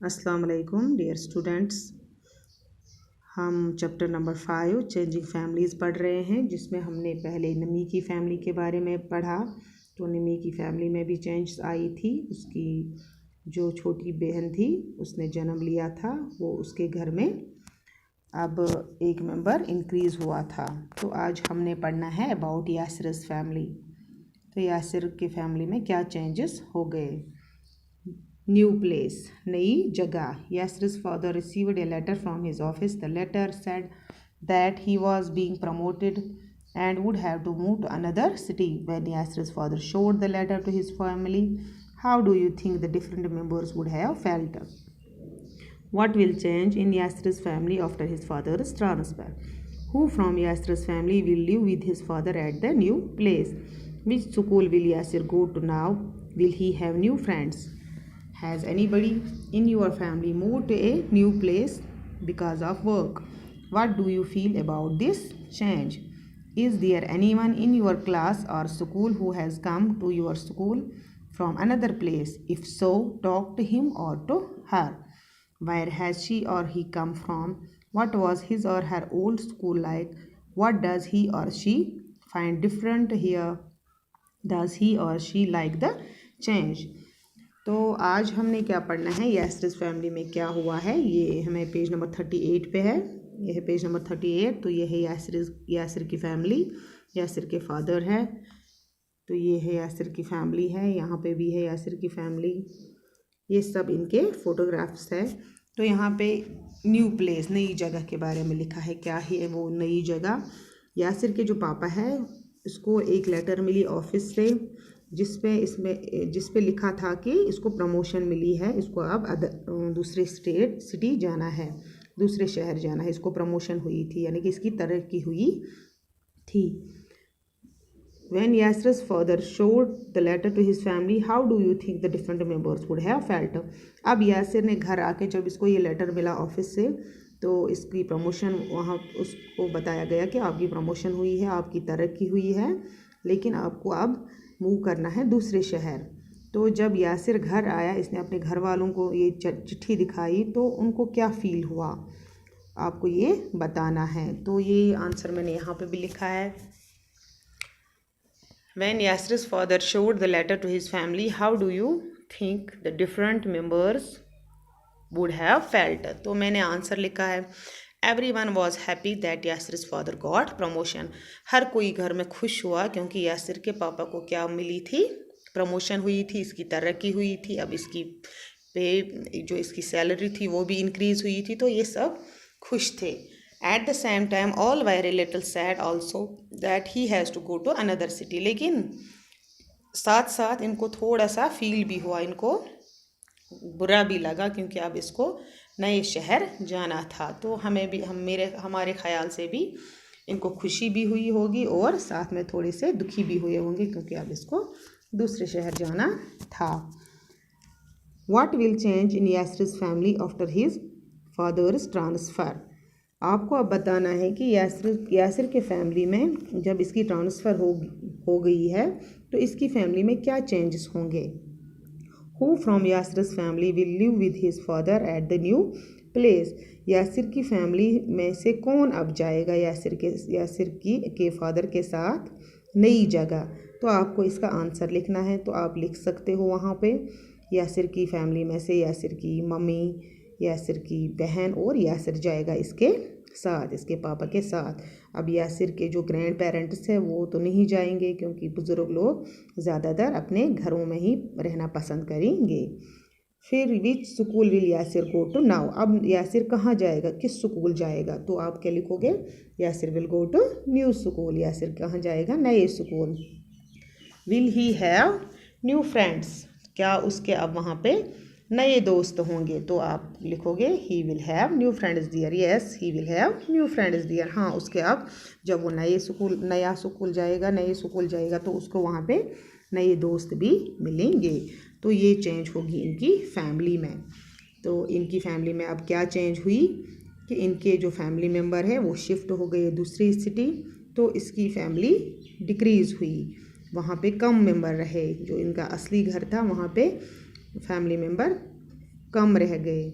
अस्सलाम वालेकुम dear students. हम चैप्टर नंबर 5 चेंजिंग फैमिलीज़ पढ़ रहे हैं, जिसमें हमने पहले नमी की फ़ैमिली के बारे में पढ़ा। तो नमी की फ़ैमिली में भी चेंज आई थी। उसकी जो छोटी बहन थी उसने जन्म लिया था, वो उसके घर में अब एक मेंबर इंक्रीज़ हुआ था। तो आज हमने पढ़ना है अबाउट यासिर's फैमिली। तो यासिर की फ़ैमिली में क्या चेंजेस हो गए। न्यू प्लेस, नई जगह। Yasir's father received a letter from his office. The letter said that he was being promoted and would have to move to another city. When Yasir's father showed the letter to his family, how do you think the different members would have felt? What will change in Yasir's family after his father's transfer? Who from Yasir's family will live with his father at the new place? Which school will Yasir go to now? Will he have new friends? Has anybody in your family moved to a new place because of work? What do you feel about this change? Is there anyone in your class or school who has come to your school from another place? If so, talk to him or to her. Where has she or he come from? What was his or her old school like? What does he or she find different here? Does he or she like the change? तो आज हमने क्या पढ़ना है, यासिर's family में क्या हुआ है। ये हमें पेज नंबर 38 पे है। यह है पेज नंबर 38। तो ये है यासिर की फैमिली। यासिर के फादर है, तो ये है यासिर की फैमिली है। यहाँ पे भी है यासिर की फैमिली। ये सब इनके फ़ोटोग्राफ्स है। तो यहाँ पे न्यू प्लेस, नई जगह के बारे में लिखा है। क्या है वो नई जगह? यासिर के जो पापा है उसको एक लेटर मिली ऑफिस से, जिस पे लिखा था कि इसको प्रमोशन मिली है, इसको अब दूसरे सिटी जाना है, दूसरे शहर जाना है। इसको प्रमोशन हुई थी, यानी कि इसकी तरक्की हुई थी। When Yasir's father showed the letter to his family, how do you think the different members would have felt? अब यासिर ने घर आके जब इसको ये लेटर मिला ऑफिस से, तो इसकी प्रमोशन वहाँ उसको बताया गया कि आपकी प्रमोशन हुई है, आपकी तरक्की हुई है, लेकिन आपको अब मूव करना है दूसरे शहर। तो जब यासिर घर आया, इसने अपने घर वालों को ये चिट्ठी दिखाई, तो उनको क्या फ़ील हुआ आपको ये बताना है। तो ये आंसर मैंने यहाँ पे भी लिखा है। When Yasir's father showed the letter to his family, how do you think the different members would have felt? तो मैंने आंसर लिखा है, Everyone was happy that Yasir's father got promotion. हर कोई घर में खुश हुआ क्योंकि यासिर के पापा को क्या मिली थी? प्रमोशन हुई थी, इसकी तरक्की हुई थी। अब इसकी पे जो इसकी सैलरी थी वो भी इंक्रीज़ हुई थी। तो ये सब खुश थे। At the same time, all were a little sad also that he has to go to another city. लेकिन साथ साथ इनको थोड़ा सा फील भी हुआ, इनको बुरा भी लगा, क्योंकि अब इसको नए शहर जाना था। तो हमें भी हमारे ख्याल से भी इनको खुशी भी हुई होगी और साथ में थोड़े से दुखी भी हुए होंगे, क्योंकि अब इसको दूसरे शहर जाना था। What will change in Yasir's family after his father's transfer? आपको अब बताना है कि यासिर के फैमिली में जब इसकी ट्रांसफ़र हो गई है तो इसकी फैमिली में क्या चेंजेस होंगे। Who from Yasir's family will live with his father at the new place? Yasir की फैमिली में से कौन अब जाएगा यासिर के फादर के साथ नई जगह। तो आपको इसका आंसर लिखना है। तो आप लिख सकते हो वहाँ पे, यासिर की फैमिली में से यासिर की मम्मी, यासिर की बहन और यासिर जाएगा इसके साथ, इसके पापा के साथ। अब यासिर के जो ग्रैंड पेरेंट्स हैं वो तो नहीं जाएंगे, क्योंकि बुज़ुर्ग लोग ज़्यादातर अपने घरों में ही रहना पसंद करेंगे। फिर which school will Yasir go to now? अब यासिर कहाँ जाएगा, किस स्कूल जाएगा? तो आप क्या लिखोगे, Yasir will go to new school. Yasir कहाँ जाएगा, नए स्कूल। Will he have new friends? क्या उसके अब वहाँ पे नए दोस्त होंगे? तो आप लिखोगे he will have new friends there. Yes, he will have new friends there. हाँ, उसके अब जब वो नया स्कूल जाएगा तो उसको वहाँ पे नए दोस्त भी मिलेंगे। तो ये चेंज होगी इनकी फैमिली में। तो इनकी फैमिली में अब क्या चेंज हुई कि इनके जो फैमिली मेम्बर है वो शिफ्ट हो गए दूसरी सिटी, तो इसकी फैमिली डिक्रीज़ हुई, वहाँ पे कम मेम्बर रहे। जो इनका असली घर था वहाँ पे फैमिली मेम्बर कम रह गए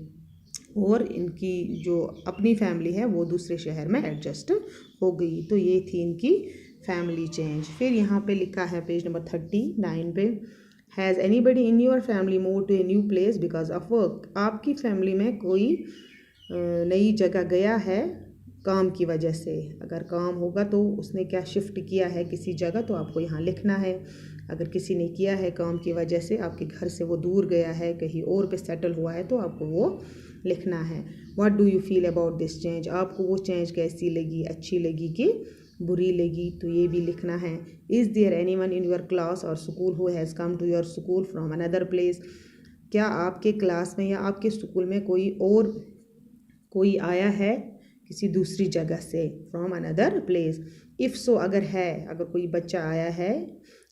और इनकी जो अपनी फैमिली है वो दूसरे शहर में एडजस्ट हो गई। तो ये थी इनकी फैमिली चेंज। फिर यहाँ पे लिखा है पेज नंबर 39 पे, has anybody in your family move to a new place because of work. आपकी फैमिली में कोई नई जगह गया है काम की वजह से। अगर काम होगा तो उसने क्या शिफ्ट किया है किसी जगह, तो आपको यहाँ लिखना है। अगर किसी ने किया है काम की वजह से, आपके घर से वो दूर गया है, कहीं और पे सेटल हुआ है, तो आपको वो लिखना है। What do you feel about this change. आपको वो चेंज कैसी लगी, अच्छी लगी कि बुरी लगी, तो ये भी लिखना है। Is there anyone in your class or school who has come to your school from another place. क्या आपके क्लास में या आपके स्कूल में कोई आया है किसी दूसरी जगह से, फ्रॉम अनदर प्लेस। इफ़ सो, अगर है, अगर कोई बच्चा आया है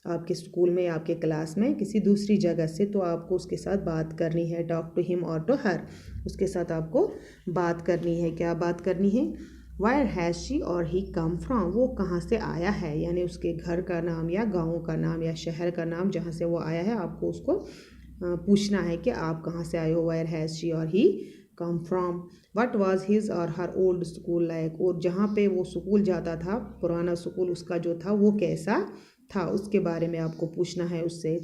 आपके स्कूल में या आपके क्लास में किसी दूसरी जगह से, तो आपको उसके साथ बात करनी है। टॉक टू हिम और टू हर, उसके साथ आपको बात करनी है। क्या बात करनी है, wire has she or he come from, वो कहाँ से आया है, यानी उसके घर का नाम या गाँव का नाम या शहर का नाम जहाँ से वो आया है, आपको उसको पूछना है कि आप कहाँ से आए हो। Wire has she or he come from. What was his or her old school like, और जहाँ पे वो स्कूल जाता था, पुराना स्कूल उसका जो था वो कैसा था, उसके बारे में आपको पूछना है उससे।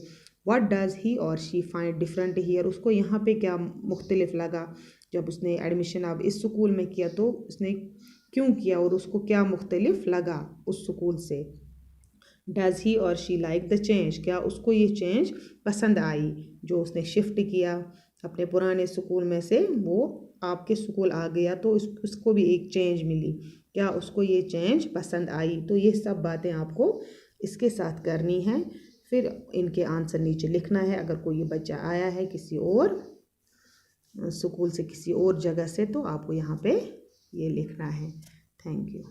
वट डज़ ही और शी फाइंड डिफरेंट हियर, उसको यहाँ पे क्या मुख्तलिफ लगा जब उसने एडमिशन अब इस स्कूल में किया, तो उसने क्यों किया और उसको क्या मुख्तलिफ लगा उस स्कूल से। डज़ ही और शी लाइक द चेंज, क्या उसको ये चेंज पसंद आई जो उसने शिफ्ट किया अपने पुराने स्कूल में से वो आपके स्कूल आ गया, तो उसको भी एक चेंज मिली, क्या उसको ये चेंज पसंद आई। तो ये सब बातें आपको इसके साथ करनी है। फिर इनके आंसर नीचे लिखना है। अगर कोई बच्चा आया है किसी और स्कूल से किसी और जगह से, तो आपको यहाँ पे ये लिखना है। Thank you.